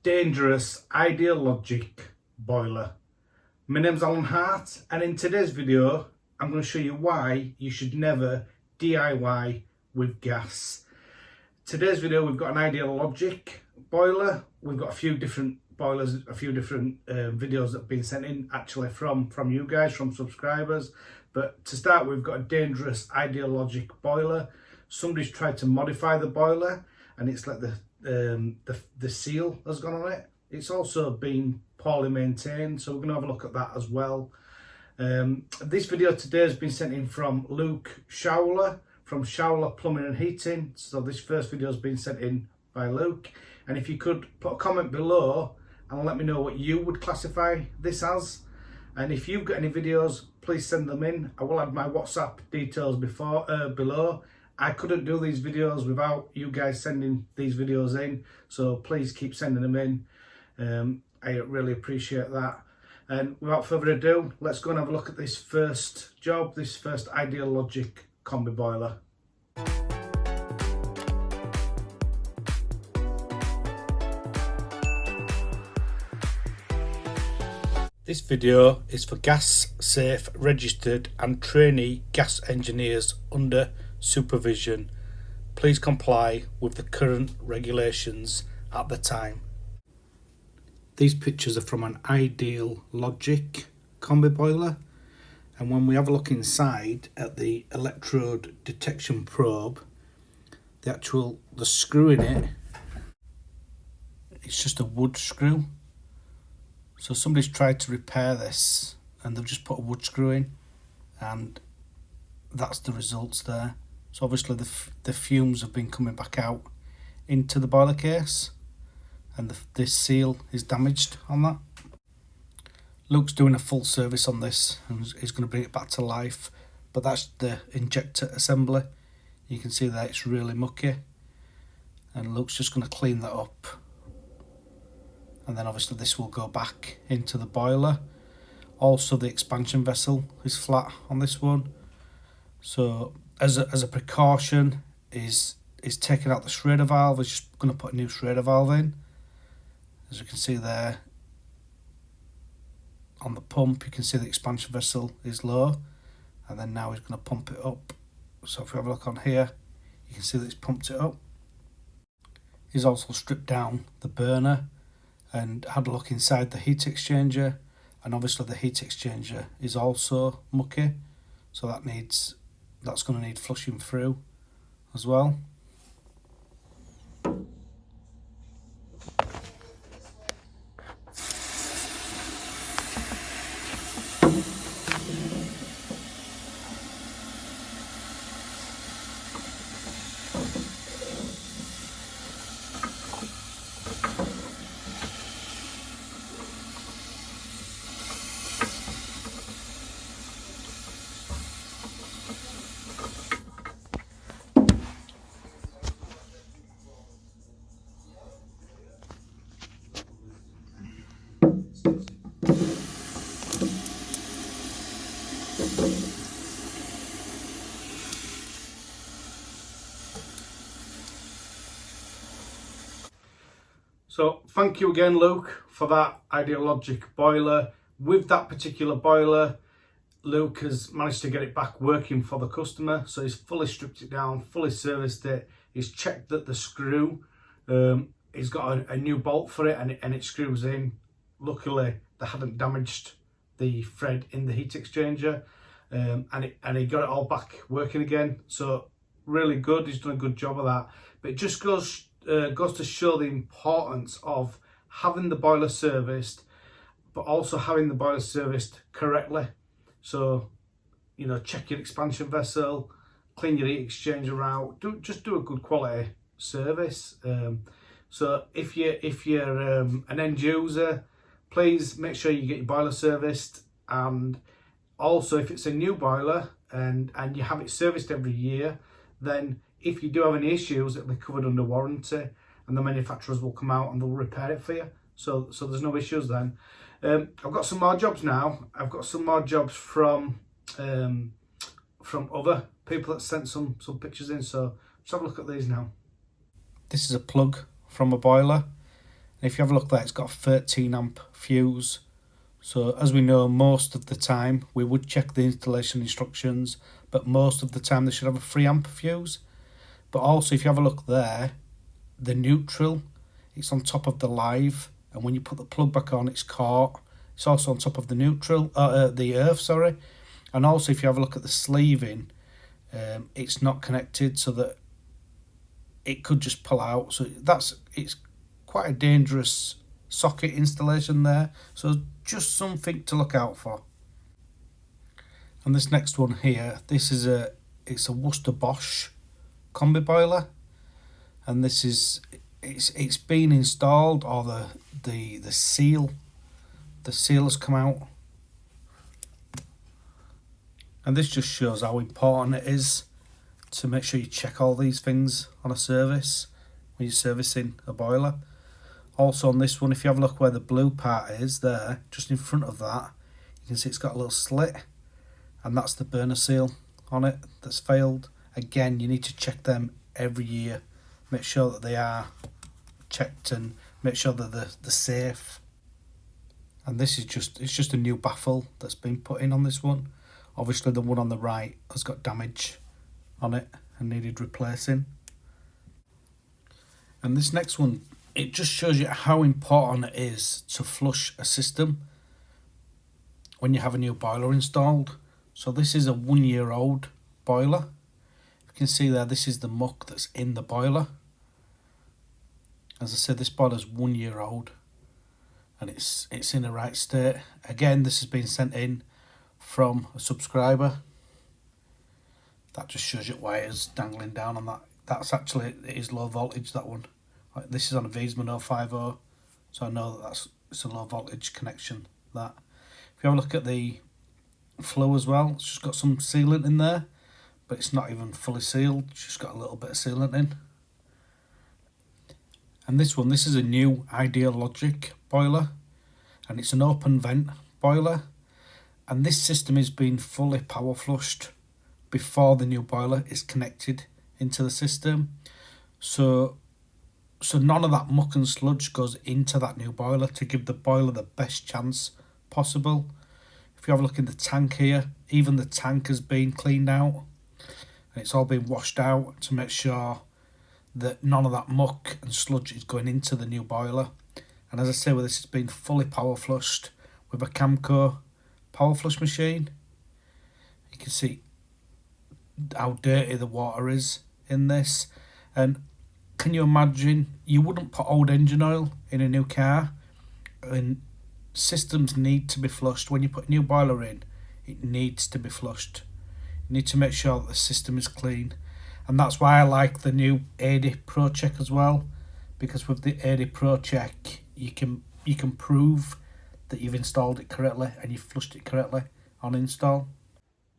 dangerous ideal logic boiler. My name's Alan Hart, and in today's video I'm going to show you why you should never DIY with gas. Today's video we've got an ideal logic boiler. We've got a few different boilers, a few different videos that have been sent in actually from you guys, from subscribers. But to start, we've got a dangerous ideal logic boiler. Somebody's tried to modify the boiler and it's like the seal has gone on it. It's also been poorly maintained, so we're going to have a look at that as well. This video today has been sent in from Luke Showler from Showler Plumbing and Heating. So this first video has been sent in by Luke, and if you could put a comment below and let me know what you would classify this as, and if you've got any videos, please send them in. I will add my WhatsApp details below. I couldn't do these videos without you guys sending these videos in, so please keep sending them in. I really appreciate that. And without further ado, let's go and have a look at this first job, this first ideal logic combi boiler. This video is for gas safe, registered and trainee gas engineers under supervision. Please comply with the current regulations at the time. These pictures are from an ideal logic combi boiler, and when we have a look inside at the electrode detection probe, the screw in it, it's just a wood screw. So somebody's tried to repair this and they've just put a wood screw in, and that's the results there. So obviously the fumes have been coming back out into the boiler case, and this seal is damaged on that. Luke's doing a full service on this and he's going to bring it back to life, but that's the injector assembly. You can see that it's really mucky, and Luke's just going to clean that up. And then obviously this will go back into the boiler. Also the expansion vessel is flat on this one. So as a precaution, is taking out the Schrader valve. Is just going to put a new Schrader valve in. As you can see there on the pump, you can see the expansion vessel is low, and then now he's going to pump it up. So if we have a look on here, you can see that it's pumped it up. He's also stripped down the burner and had a look inside the heat exchanger, and obviously the heat exchanger is also mucky, so that's going to need flushing through as well. So thank you again, Luke, for that ideal logic boiler. With that particular boiler, Luke has managed to get it back working for the customer. So he's fully stripped it down, fully serviced it. He's checked that the screw, he's got a new bolt for it, and it screws in. Luckily, they hadn't damaged the thread in the heat exchanger, and he got it all back working again. So really good. He's done a good job of that. But it just goes to show the importance of having the boiler serviced, but also having the boiler serviced correctly. So, you know, check your expansion vessel, clean your heat exchanger out, just do a good quality service. So if you're an end user, please make sure you get your boiler serviced, and also if it's a new boiler and you have it serviced every year, then if you do have any issues, it'll be covered under warranty, and the manufacturers will come out and they'll repair it for you. So there's no issues then. I've got some more jobs now. I've got some more jobs from other people that sent some pictures in. So let's have a look at these now. This is a plug from a boiler, And if you have a look there, it's got a 13 amp fuse. So as we know, most of the time we would check the installation instructions, but most of the time they should have a 3 amp fuse. But also if you have a look there, the neutral, it's on top of the live, and when you put the plug back on, it's caught. It's also on top of the neutral, the earth, sorry. And also if you have a look at the sleeving, it's not connected, so that it could just pull out. So it's quite a dangerous socket installation there. So just something to look out for. And this next one here, it's a Worcester Bosch Combi Boiler, and it's been installed, or the seal has come out. And this just shows how important it is to make sure you check all these things on a service when you're servicing a boiler. Also on this one, if you have a look where the blue part is there, just in front of that, you can see it's got a little slit, and that's the burner seal on it that's failed. Again, you need to check them every year. Make sure that they are checked and make sure that they're safe. And this is just a new baffle that's been put in on this one. Obviously the one on the right has got damage on it and needed replacing. And this next one, it just shows you how important it is to flush a system when you have a new boiler installed. So this is a 1-year-old boiler. You can see there, this is the muck that's in the boiler. As I said, this boiler's 1 year old and it's in the right state. Again, this has been sent in from a subscriber. That just shows you wires dangling down on that. That's actually, it is low voltage, that one. Like, this is on a Wiesmann 050, so I know that it's a low voltage connection. That. If you have a look at the flow as well, it's just got some sealant in there, but it's not even fully sealed. It's just got a little bit of sealant in. And this one, this is a new Ideal Logic boiler, and it's an open vent boiler, and this system is being fully power flushed before the new boiler is connected into the system. So none of that muck and sludge goes into that new boiler to give the boiler the best chance possible. If you have a look in the tank here, even the tank has been cleaned out and it's all been washed out to make sure that none of that muck and sludge is going into the new boiler. And as I say, this has been fully power flushed with a Camco power flush machine. You can see how dirty the water is in this. And can you imagine, you wouldn't put old engine oil in a new car, and systems need to be flushed. When you put a new boiler in, it needs to be flushed. You need to make sure that the system is clean. And that's why I like the new AD Pro Check as well, because with the AD Pro Check you can prove that you've installed it correctly and you've flushed it correctly on install.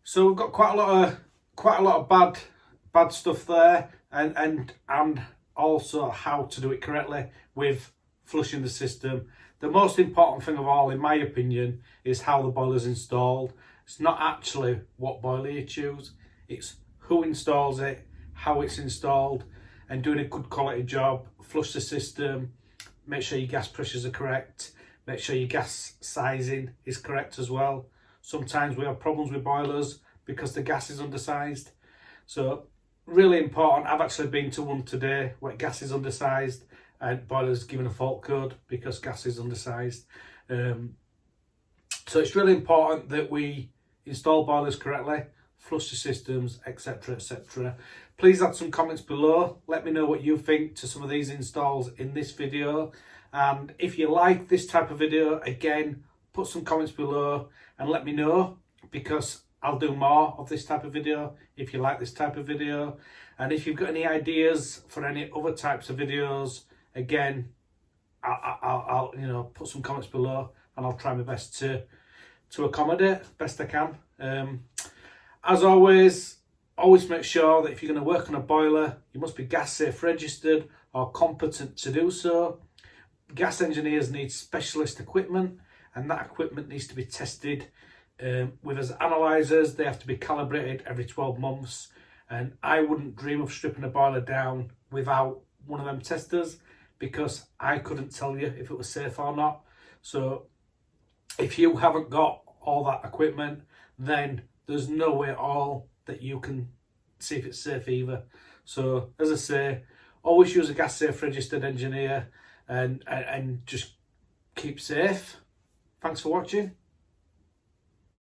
So we've got quite a lot of bad stuff there, and also how to do it correctly with flushing the system. The most important thing of all, in my opinion, is how the boiler's installed. It's not actually what boiler you choose, it's who installs it, how it's installed, and doing a good quality job. Flush the system, make sure your gas pressures are correct, make sure your gas sizing is correct as well. Sometimes we have problems with boilers because the gas is undersized. So really important. I've actually been to one today where gas is undersized and boiler's given a fault code because gas is undersized. So it's really important that we install boilers correctly, flush the systems, etc, etc. Please add some comments below. Let me know what you think to some of these installs in this video. And if you like this type of video, again, put some comments below and let me know, because I'll do more of this type of video if you like this type of video. And if you've got any ideas for any other types of videos, again, I'll put some comments below and I'll try my best to accommodate best I can. As always make sure that if you're going to work on a boiler, you must be gas safe registered or competent to do so. Gas engineers need specialist equipment, and that equipment needs to be tested with us analyzers. They have to be calibrated every 12 months, and I wouldn't dream of stripping a boiler down without one of them testers, because I couldn't tell you if it was safe or not. So if you haven't got all that equipment, then there's no way at all that you can see if it's safe either. So as I say, always use a gas safe registered engineer and just keep safe. Thanks for watching.